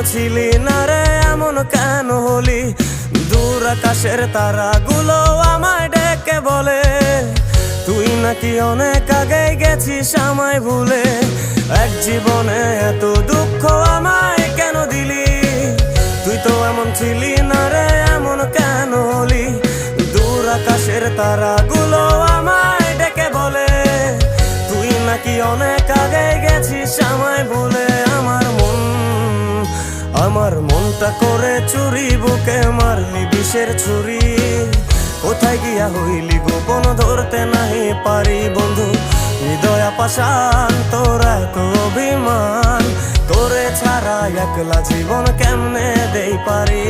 ছিলি না রে এমন কেন হলি? দূর আকাশের তারাগুলো আমায় ডেকে বলে তুই নাকি অনেক আগে গেছিস আমায় ভুলে। এক জীবনে এত দুঃখ আমায় কেন দিলি? তুই তো এমন ছিলি না রে এমন কেন হলি? দূর আকাশের তারাগুলো আমায় ডেকে বলে তুই নাকি অনেক আগে গেছিস আমায় ভুলে। আমার মনটা করে চুরি, বুকে মারলি বিষের ছুরি। কোথায় গিয়া হইলি গোপন ধরতে নাহি পারি বন্ধু। হৃদয় পাষাণ তোর এত অভিমান, তোরে ছাড়া একলা জীবন কেমনে দেই পারি।